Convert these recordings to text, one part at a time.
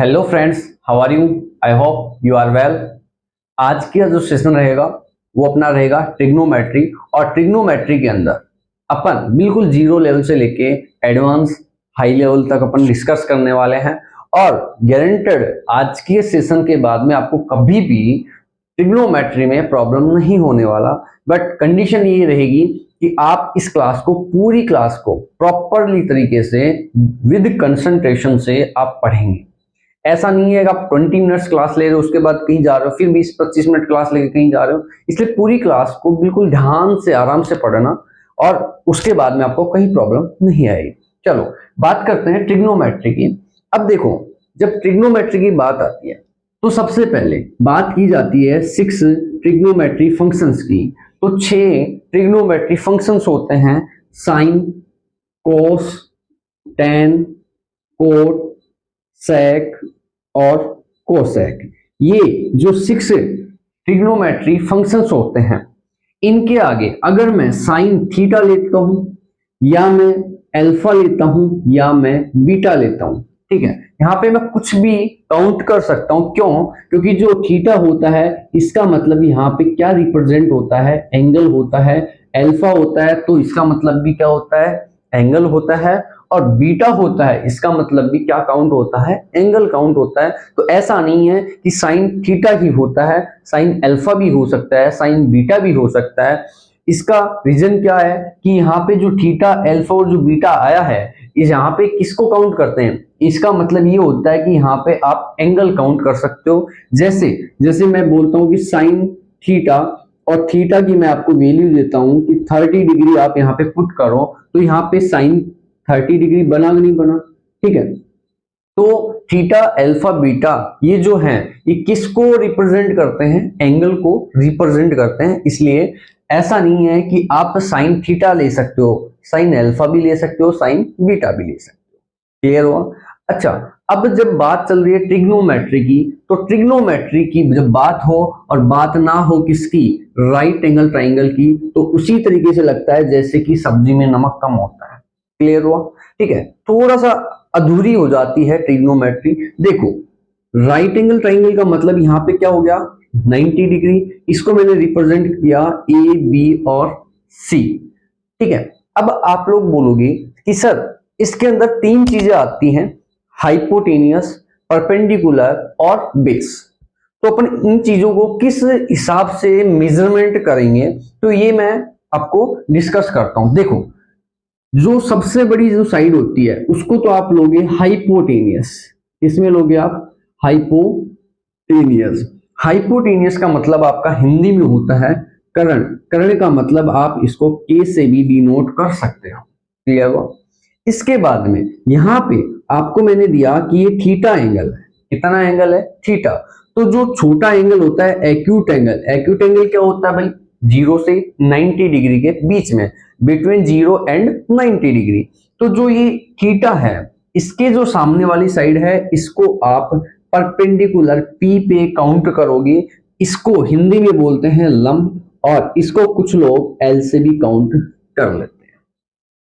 Hello friends, how are you? I hope you are well. आज का जो session रहेगा वो अपना रहेगा ट्रिग्नोमेट्री। और ट्रिग्नोमेट्री के अंदर अपन बिल्कुल जीरो लेवल से लेके एडवांस हाई लेवल तक अपन डिस्कस करने वाले हैं। और गारंटेड आज के सेशन के बाद में आपको कभी भी ट्रिग्नोमेट्री में प्रॉब्लम नहीं होने वाला। बट कंडीशन ये रहेगी कि आप इस क्लास को, पूरी क्लास को प्रॉपरली तरीके से विद कंसंट्रेशन से आप पढ़ेंगे। ऐसा नहीं है कि आप 20 मिनट्स क्लास ले रहे हो, उसके बाद कहीं जा रहे हो, फिर 20-25 मिनट क्लास लेके कहीं जा रहे हो। इसलिए पूरी क्लास को बिल्कुल ध्यान से आराम से पढ़ना और उसके बाद में आपको कहीं प्रॉब्लम नहीं आएगी। चलो बात करते हैं ट्रिग्नोमेट्री की। अब देखो, जब ट्रिग्नोमेट्री की बात आती है तो सबसे पहले बात की जाती है 6 ट्रिग्नोमेट्री फंक्शंस की। तो 6 ट्रिग्नोमेट्री फंक्शंस होते हैं: साइन, कोस, टेन, कोट, सेक और कोसेक। ये जो 6 ट्रिग्नोमेट्री फंक्शंस होते हैं, इनके आगे अगर मैं साइन थीटा लेता हूं, या मैं अल्फा लेता हूं, या मैं बीटा लेता हूं, ठीक है, यहाँ पे मैं कुछ भी काउंट कर सकता हूं। क्यों? क्योंकि जो थीटा होता है इसका मतलब यहाँ पे क्या रिप्रेजेंट होता है? एंगल होता है। अल्फा होता है तो इसका मतलब भी क्या होता है? एंगल होता है। और बीटा होता है, इसका मतलब भी क्या काउंट होता है? एंगल काउंट होता है। तो ऐसा नहीं है कि साइन थीटा ही होता है, साइन अल्फा भी हो सकता है, साइन बीटा भी हो सकता है। इसका रीजन क्या है कि यहाँ पे जो थीटा, अल्फा और जो बीटा आया है, इस यहाँ पे किसको काउंट करते हैं? इसका मतलब ये होता है कि यहाँ पे आप एंगल काउंट कर सकते हो। जैसे जैसे मैं बोलता हूँ कि साइन थीटा, और थीटा की मैं आपको वैल्यू देता हूँ कि 30 डिग्री आप यहाँ पे पुट करो, तो यहाँ पे साइन 30 डिग्री बना कि नहीं बना? ठीक है। तो थीटा, अल्फा, बीटा ये जो है, ये किसको रिप्रेजेंट करते हैं? एंगल को रिप्रेजेंट करते हैं। इसलिए ऐसा नहीं है कि आप साइन थीटा ले सकते हो, साइन अल्फा भी ले सकते हो, साइन बीटा भी ले सकते हो। क्लियर हुआ? अच्छा, अब जब बात चल रही है ट्रिग्नोमेट्री की, तो ट्रिग्नोमेट्री की जब बात हो और बात ना हो किसकी? राइट एंगल ट्राइंगल की, तो उसी तरीके से लगता है जैसे कि सब्जी में नमक कम होता है। क्लियर हुआ? ठीक है, थोड़ा सा अधूरी हो जाती है ट्रिग्नोमेट्री। देखो, राइट एंगल ट्राइंगल का मतलब यहाँ पे क्या हो गया? 90 डिग्री। इसको मैंने रिप्रेजेंट किया ए, बी और सी। ठीक है। अब आप लोग बोलोगे कि सर इसके अंदर 3 चीजें आती हैं: हाइपोटेनियस, परपेंडिकुलर और बेस। तो अपन इन चीजों को किस हिसाब से मेजरमेंट करेंगे, तो ये मैं आपको डिस्कस करता हूं। देखो, जो सबसे बड़ी जो साइड होती है उसको तो आप लोगे हाइपोटेनियस। इसमें लोगे आप हाइपोटेनियस। हाइपोटेनियस का मतलब आपका हिंदी में होता है कर्ण। कर्ण का मतलब आप इसको के से भी डिनोट कर सकते हो। क्लियर हुआ? इसके बाद में यहाँ पे आपको मैंने दिया कि ये थीटा एंगल है। कितना एंगल है? थीटा। तो जो छोटा एंगल होता है एक्यूट एंगल, एक्यूट एंगल क्या होता है भाई? 0 से 90 डिग्री के बीच में, बिटवीन 0 एंड 90 डिग्री। तो जो ये थीटा है, इसके जो सामने वाली साइड है, इसको आप परपेंडिकुलर पी पे काउंट करोगे। इसको हिंदी में बोलते हैं लंब, और इसको कुछ लोग एल से भी काउंट कर लेते हैं।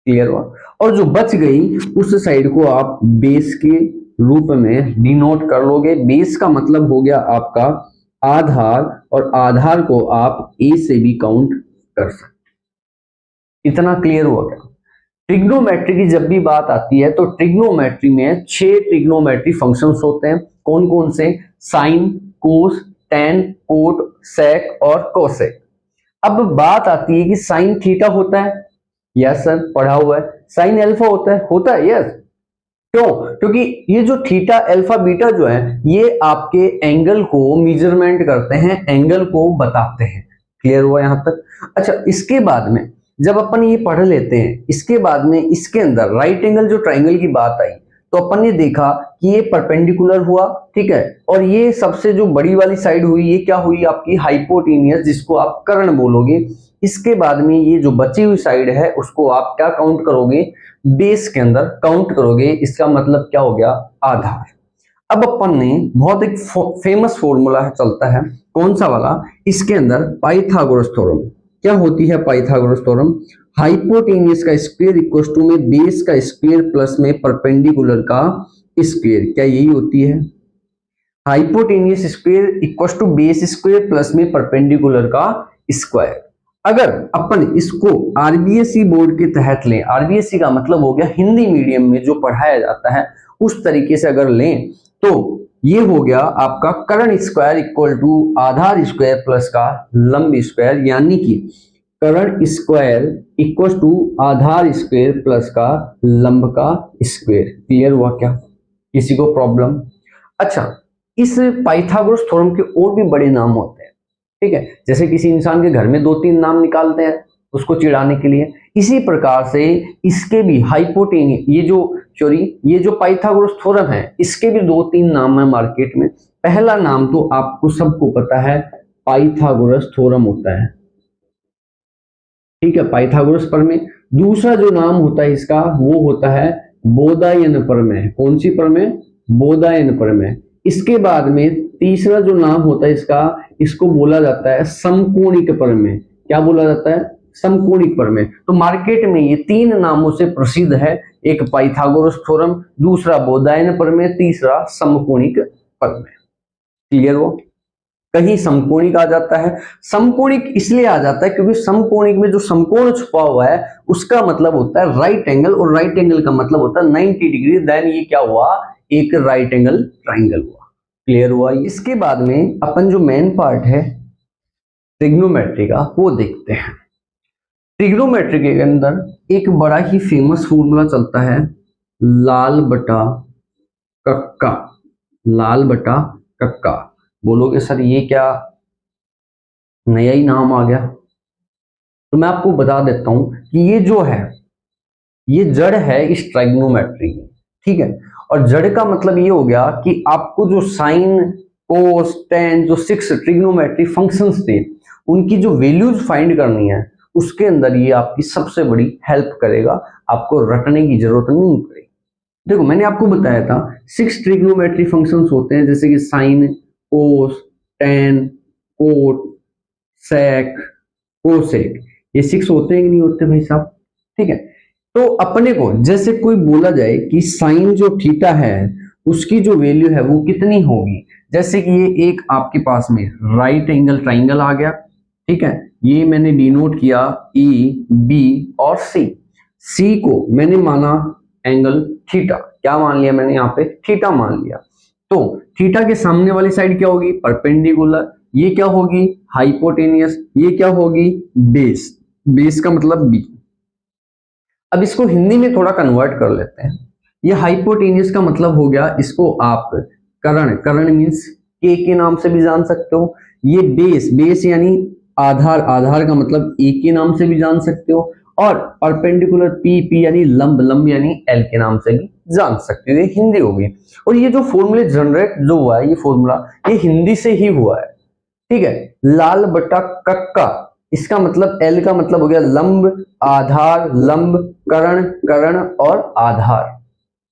क्लियर हुआ? और जो बच गई उस साइड को आप बेस के रूप में डिनोट कर लोगे। बेस का मतलब हो गया आपका आधार, और आधार को आप ए से भी काउंट कर सकते। इतना क्लियर हुआ क्या? ट्रिग्नोमेट्री की जब भी बात आती है तो ट्रिग्नोमेट्री में 6 ट्रिग्नोमेट्री फंक्शंस होते हैं। कौन कौन से? साइन, कोस, टेन, कोट, सेक और कोसेक। अब बात आती है कि साइन थीटा होता है। यस सर, पढ़ा हुआ है। साइन अल्फा होता है? होता है, यस। क्यों? क्योंकि ये जो थीटा, अल्फा, बीटा जो है, ये आपके एंगल को मेजरमेंट करते हैं, एंगल को बताते हैं। क्लियर हुआ यहां तक? अच्छा, इसके बाद में जब अपन ये पढ़ लेते हैं, इसके बाद में इसके अंदर राइट एंगल जो ट्राइंगल की बात आई, तो अपन ने देखा कि ये परपेंडिकुलर हुआ, ठीक है, और ये सबसे जो बड़ी वाली साइड हुई, ये क्या हुई? आपकी हाइपोटेनियस, जिसको आप कर्ण बोलोगे। इसके बाद में ये जो बची हुई साइड है, उसको आप क्या काउंट करोगे? बेस के अंदर काउंट करोगे। इसका मतलब क्या हो गया? आधार। अब अपन ने बहुत एक फेमस फॉर्मूला चलता है, कौन सा वाला? इसके अंदर पाइथागोरस थ्योरम। क्या होती है पाइथागोरस थ्योरम? हाइपोटेनियस का स्क्वायर इक्वल टू में बेस का स्क्वायर प्लस में परपेंडिकुलर का स्क्वायर। क्या यही होती है? Hypotenuse square equal to base square plus में परपेंडिकुलर का स्क्वायर। अगर अपन इसको आरबीएसई बोर्ड के तहत लें, आरबीएसई का मतलब हो गया हिंदी मीडियम में जो पढ़ाया जाता है उस तरीके से अगर लें तो ये हो गया आपका कर्ण स्क्वायर इक्वल टू आधार स्क्वायर प्लस का लंब स्क्वायर, यानी कि कर्ण स्क्वायर इक्वल टू आधार स्क्वायर प्लस का लंब का स्क्वायर। क्लियर हुआ क्या? किसी को प्रॉब्लम? अच्छा, इस पाइथागोरस थ्योरम के और भी बड़े नाम होते हैं, ठीक है, जैसे किसी इंसान के घर में 2-3 नाम निकालते हैं उसको चिढ़ाने के लिए, इसी प्रकार से इसके भी हाइपोटेनियस ये जो पाइथागोरस थ्योरम है इसके भी 2-3 नाम है मार्केट में। पहला नाम तो आपको सबको पता है, पाइथागोरस थ्योरम होता है, ठीक है, पाइथागोरस प्रमेय। दूसरा जो नाम होता है इसका वो होता है बोधायन प्रमेय। कौन सी प्रमेय? बोधायन प्रमेय। इसके बाद में तीसरा जो नाम होता है इसका, इसको बोला जाता है समकोणिक प्रमेय। क्या बोला जाता है? समकोणिक प्रमेय। तो मार्केट में ये 3 नामों से प्रसिद्ध है, एक पाइथागोरस थ्योरम, दूसरा बोधायन प्रमेय, तीसरा समकोणिक प्रमेय। क्लियर हो? कहीं समकोणिक आ जाता है, समकोणिक इसलिए आ जाता है क्योंकि समकोणिक में जो समकोण छुपा हुआ है उसका मतलब होता है राइट एंगल, और राइट एंगल का मतलब होता है 90 डिग्री। देन ये क्या हुआ? एक राइट एंगल ट्राइंगल हुआ। क्लियर हुआ? इसके बाद में अपन जो मेन पार्ट है ट्रिग्नोमेट्री का वो देखते हैं। ट्रिग्नोमेट्री के अंदर एक बड़ा ही फेमस फॉर्मूला चलता है, लाल बटा कक्का। लाल बटा कक्का। बोलोगे सर ये क्या नया ही नाम आ गया? तो मैं आपको बता देता हूं कि ये जो है ये जड़ है इस ट्रिग्नोमेट्री की, ठीक है। और जड़ का मतलब ये हो गया कि आपको जो साइन, कोस, टेन, जो 6 ट्रिग्नोमेट्री फंक्शंस थे उनकी जो वैल्यूज फाइंड करनी है उसके अंदर ये आपकी सबसे बड़ी हेल्प करेगा, आपको रटने की जरूरत नहीं पड़ेगी। देखो मैंने आपको बताया था 6 ट्रिग्नोमेट्री फंक्शंस होते हैं, जैसे कि साइन, कोस, टेन, कोट, सेक, कोसेक, ये 6 होते हैं कि नहीं होते भाई साहब? ठीक है। तो अपने को जैसे कोई बोला जाए कि साइन जो थीटा है उसकी जो वैल्यू है वो कितनी होगी, जैसे कि ये एक आपके पास में राइट एंगल ट्राइंगल आ गया, ठीक है, ये मैंने डिनोट किया ई, बी और सी। सी को मैंने माना एंगल थीटा, क्या मान लिया मैंने यहाँ पे? थीटा मान लिया। तो थीटा के सामने वाली साइड क्या होगी? परपेंडिकुलर। ये क्या होगी? हाइपोटेनियस। ये क्या होगी? बेस। बेस का मतलब बी। अब इसको हिंदी में थोड़ा कन्वर्ट कर लेते हैं। ये हाइपोटेनियस का मतलब हो गया, इसको आप कर्ण, कर्ण मीन्स के नाम से भी जान सकते हो। ये बेस, बेस यानी आधार, आधार का मतलब ए के नाम से भी जान सकते हो। और परपेंडिकुलर पी, पी यानी लंब, लंब यानी एल के नाम से भी जान सकते हो। ये हिंदी हो गई। और ये जो फॉर्मूले जनरेट जो हुआ है, ये फॉर्मूला ये हिंदी से ही हुआ है, ठीक है। लाल बटा कक्का, इसका मतलब एल का मतलब हो गया लंब, आधार, लंब, कर्ण, कर्ण और आधार।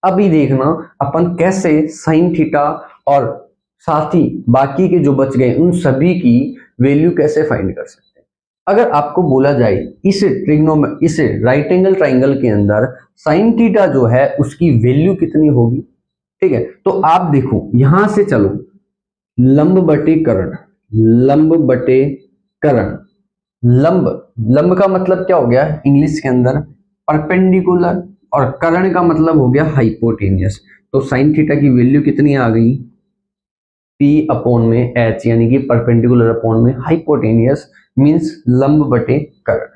अभी देखना अपन कैसे साइन थीटा और साथ ही बाकी के जो बच गए उन सभी की वैल्यू कैसे फाइंड कर सकते हैं। अगर आपको बोला जाए इस राइट एंगल ट्राइंगल के अंदर साइन थीटा जो है उसकी वैल्यू कितनी होगी, ठीक है, तो आप देखो यहां से चलो, लंब बटे कर्ण, लंब बटे कर्ण। लंब, लंब का मतलब क्या हो गया इंग्लिश के अंदर? परपेंडिकुलर। और कर्ण का मतलब हो गया हाइपोटेनियस। तो साइन थीटा की वैल्यू कितनी आ गई? पी अपॉन में एच, यानी कि परपेंडिकुलर अपॉन में हाइपोटेनियस मींस लंब बटे कर्ण।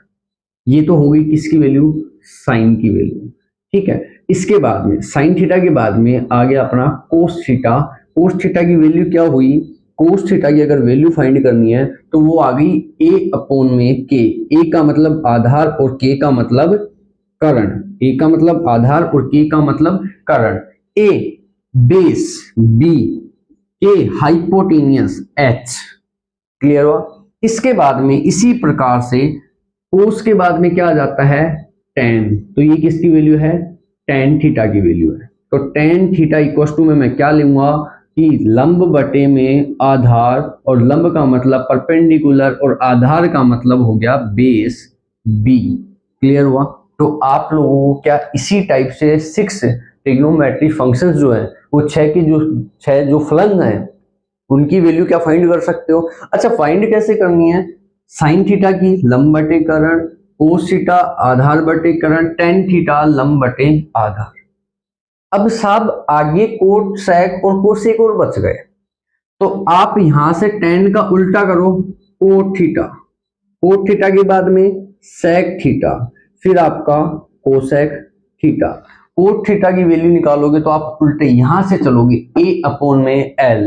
ये तो हो गई किसकी वैल्यू? साइन की वैल्यू, ठीक है। इसके बाद में साइन थीटा के बाद में आ गया अपना कोस थीटा। कोस थीटा की वैल्यू क्या हुई? कोस थीटा की अगर वैल्यू फाइंड करनी है तो वो आ गई ए अपॉन में के। ए का मतलब आधार और के का मतलब कर्ण। ए का मतलब आधार और के का मतलब कर्ण। ए बेस, बी, के हाइपोटेनियस, एच। क्लियर हुआ? इसके बाद में इसी प्रकार से कोस के बाद में क्या आ जाता है? टेन। तो ये किसकी वैल्यू है? टेन थीटा की वैल्यू है। तो टेन थीटा इक्वल टू में मैं क्या लूंगा कि लंब बटे में आधार, और लंब का मतलब परपेंडिकुलर और आधार का मतलब हो गया बेस बी। क्लियर हुआ? तो आप लोगों को क्या इसी टाइप से 6 ट्रिग्नोमेट्री फंक्शंस जो है वो 6 जो फलन है उनकी वैल्यू क्या फाइंड कर सकते हो। अच्छा, फाइंड कैसे करनी है, साइन थीटा की लंब बटे करण, कोस थीटा आधार बटे करण, टेन थीटा लंब बटे आधार। अब साहब आगे कोट सेक और कोसेक और बच गए, तो आप यहां से टेन का उल्टा करो, कोट थीटा, कोट थीटा के बाद में सेक थीटा, फिर आपका कोसेक थीटा। कोट थीटा की वैल्यू निकालोगे तो आप उल्टे यहां से चलोगे, ए अपॉन में एल,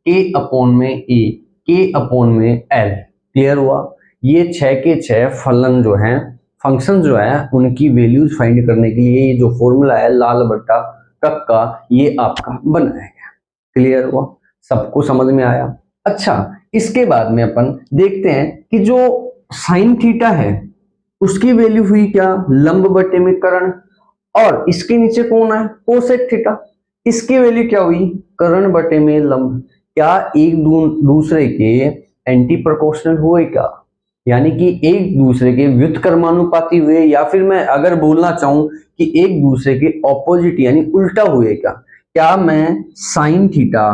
ए अपॉन में ए, के अपॉन में एल। क्लियर हुआ। ये 6 के 6 फलन जो है, फंक्शन जो है, उनकी वैल्यूज फाइंड करने के लिए ये जो फॉर्मूला है लाल बट्टा कक्का, ये आपका बनाया गया। क्लियर हुआ, सबको समझ में आया। अच्छा, इसके बाद में अपन देखते हैं कि जो साइन थीटा है उसकी वैल्यू हुई क्या, लंब बटे में करण, और इसके नीचे कौन है, कोसेक थीटा, इसकी वैल्यू क्या हुई, करण बटे में लंब। क्या एक दूसरे के एंटी प्रोपोर्शनल हुए क्या, यानी कि एक दूसरे के व्युत्क्रमानुपाती हुए, या फिर मैं अगर बोलना चाहूं कि एक दूसरे के ऑपोजिट यानी उल्टा हुए क्या। क्या मैं साइन थीटा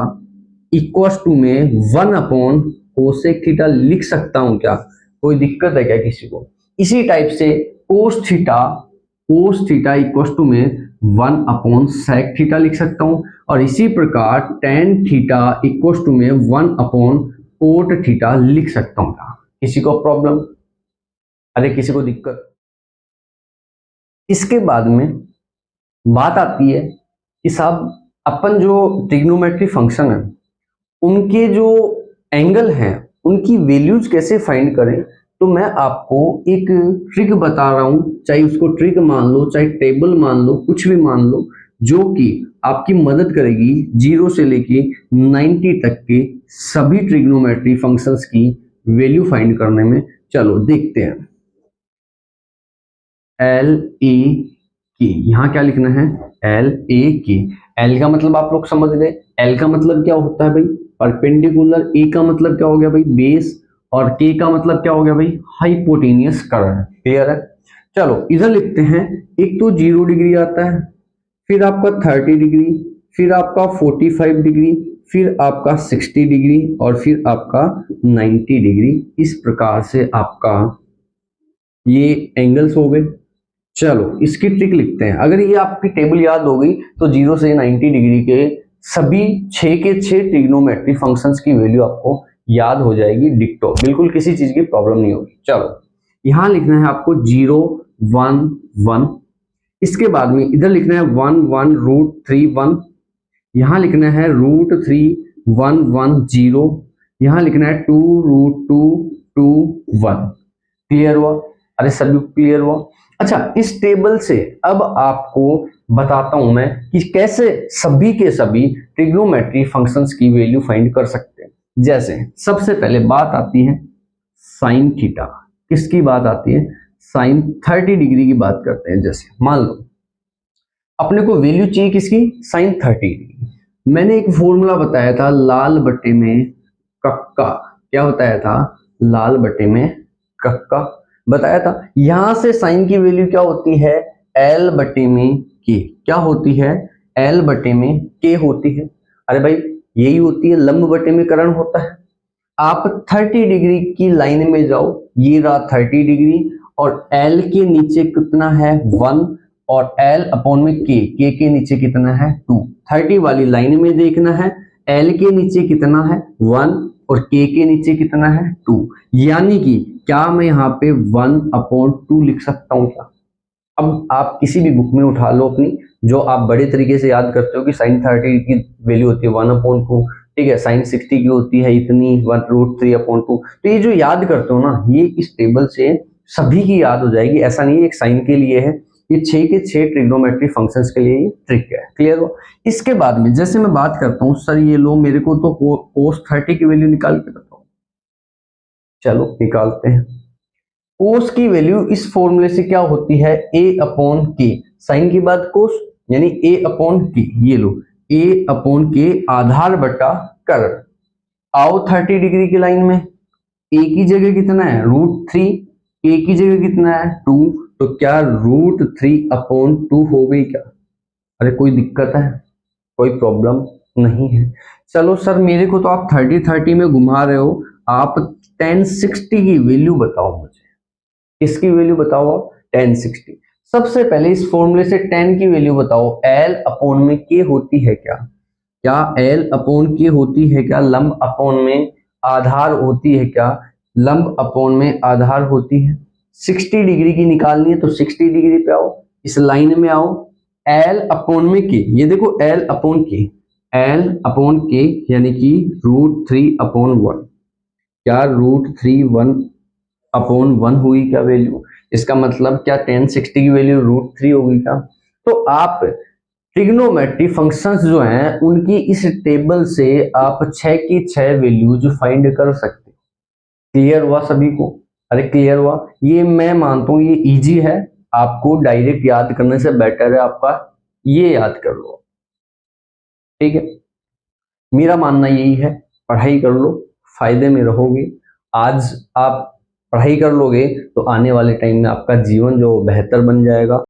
इक्वस टू में 1 अपॉन कोसेक थीटा लिख सकता हूं क्या, कोई दिक्कत है क्या किसी को। इसी टाइप से कोस थीटा इक्वस टू में 1 अपॉन सेक थीटा लिख सकता हूं, और इसी प्रकार टेन थीटा इक्वस टू में 1 अपॉन कोट थीटा लिख सकता हूं क्या, किसी को प्रॉब्लम, अरे किसी को दिक्कत। इसके बाद में बात आती है कि साहब अपन जो ट्रिग्नोमेट्री फंक्शन है उनके जो एंगल हैं उनकी वैल्यूज कैसे फाइंड करें। तो मैं आपको एक ट्रिक बता रहा हूं, चाहे उसको ट्रिक मान लो, चाहे टेबल मान लो, कुछ भी मान लो, जो कि आपकी मदद करेगी 0 से लेके 90 तक के सभी ट्रिग्नोमेट्री फंक्शंस की वैल्यू फाइंड करने में। चलो देखते हैं। एल ए के, यहां क्या लिखना है, एल ए के। एल का मतलब आप लोग समझ गए, एल का मतलब क्या होता है भाई, परपेंडिकुलर। ए का मतलब क्या हो गया भाई, बेस, और के का मतलब क्या हो गया भाई, हाइपोटेनियस कर्ण। क्लियर है। चलो इधर लिखते हैं, एक तो 0 डिग्री आता है, फिर आपका 30 डिग्री, फिर आपका 45 डिग्री, फिर आपका 60 डिग्री, और फिर आपका 90 डिग्री। इस प्रकार से आपका ये एंगल्स हो गए। चलो इसकी ट्रिक लिखते हैं। अगर ये आपकी टेबल याद हो गई तो 0 से 90 डिग्री के सभी 6 के 6 ट्रिग्नोमेट्री फंक्शंस की वैल्यू आपको याद हो जाएगी डिक्टो, बिल्कुल किसी चीज की प्रॉब्लम नहीं होगी। चलो यहां लिखना है आपको 0 1 1, इसके बाद में इधर लिखना है 1 1 रूट 3 1, यहां लिखना है रूट 3 1 1 0, यहां लिखना है 2 रूट 2 2 1। क्लियर हुआ, अरे सभी क्लियर हुआ। अच्छा, इस टेबल से अब आपको बताता हूं मैं कि कैसे सभी के सभी ट्रिग्नोमेट्री फंक्शंस की वैल्यू फाइंड कर सकते हैं। जैसे सबसे पहले बात आती है साइन थीटा, किसकी बात आती है, साइन 30 डिग्री की बात करते हैं। जैसे मान लो अपने को वैल्यू चाहिए किसकी, साइन 30 डिग्री। मैंने एक फॉर्मूला बताया था लाल बटे में कक्का, क्या बताया था, लाल बटे में कक्का बताया था। यहां से साइन की वैल्यू क्या होती है, एल बटे में के, क्या होती है, एल बटे में के होती है। अरे भाई यही होती है, लंब बटे में करण होता है। आप 30 डिग्री की लाइन में जाओ, ये रहा 30 डिग्री, और एल के नीचे कितना है 1, और एल अपॉन में के नीचे कितना है 2। 30 वाली लाइन में देखना है, एल के नीचे कितना है 1 और के नीचे कितना है 2, यानी कि क्या मैं यहाँ पे 1 अपॉन 2 लिख सकता हूँ क्या। अब आप किसी भी बुक में उठा लो अपनी, जो आप बड़े तरीके से याद करते हो कि साइन 30 की वैल्यू होती है 1 अपॉन 2, ठीक है, साइन 60 की होती है इतनी 1 रूट 3 अपॉन 2। तो ये जो याद करते हो ना, ये इस टेबल से सभी की याद हो जाएगी। ऐसा नहीं है एक साइन के लिए है, ये 6 के 6 ट्रिग्नोमेट्री फंक्शंस के लिए ये ट्रिक है। क्लियर हो। इसके बाद में जैसे मैं बात करता हूँ, सर ये लो मेरे को तो कोस 30 की वैल्यू निकाल के बताओ, चलो निकालते हैं। कोस की वैल्यू इस फॉर्मूले से क्या होती है, ए अपॉन के, साइन के बाद कोस यानी ए अपॉन के, ये लो ए अपॉन के आधार बटा करण। आओ 30 डिग्री की लाइन में, ए की जगह कितना है रूट 3, ए की जगह कितना है 2, तो क्या रूट 3 अपॉन 2 हो गई क्या, अरे कोई दिक्कत है, कोई प्रॉब्लम नहीं है। चलो सर मेरे को तो आप 30-30 में घुमा रहे हो, आप 1060 की वैल्यू बताओ मुझे। किसकी वैल्यू बताओ आप? 1060। सबसे पहले इस फॉर्मूले से 10 की वैल्यू बताओ। एल अपॉन में के होती है क्या? क्या एल अपॉन के होती है क्या? लंब अपॉन में आधार होती है क्या? लंब अपॉन में आधार होती है। 60 डिग्री की निकालनी है तो 60 डिग्री पे आओ, इस लाइन में आओ। एल अपॉन में के, ये देखो एल अपॉन के, एल अपॉन के यानी कि √3/1। क्या √3 अपॉन 1 हुई क्या वैल्यू? इसका मतलब क्या 1060 की वैल्यू √3 होगी क्या? तो आप ट्रिग्नोमेट्री फंक्शंस जो हैं उनकी इस टेबल से आप 6 की 6 वैल्यूज फाइंड कर सकते हैं। क्लियर हुआ सभी को? अरे क्लियर हुआ? ये मैं मानता हूँ ये इजी है, आपको डायरेक्ट याद करने से बेटर है आपका ये याद कर लो। ठीक है, मेरा मानना यही है, पढ़ाई कर लो, फायदे में रहोगे। आज आप पढ़ाई कर लोगे तो आने वाले टाइम में आपका जीवन जो बेहतर बन जाएगा।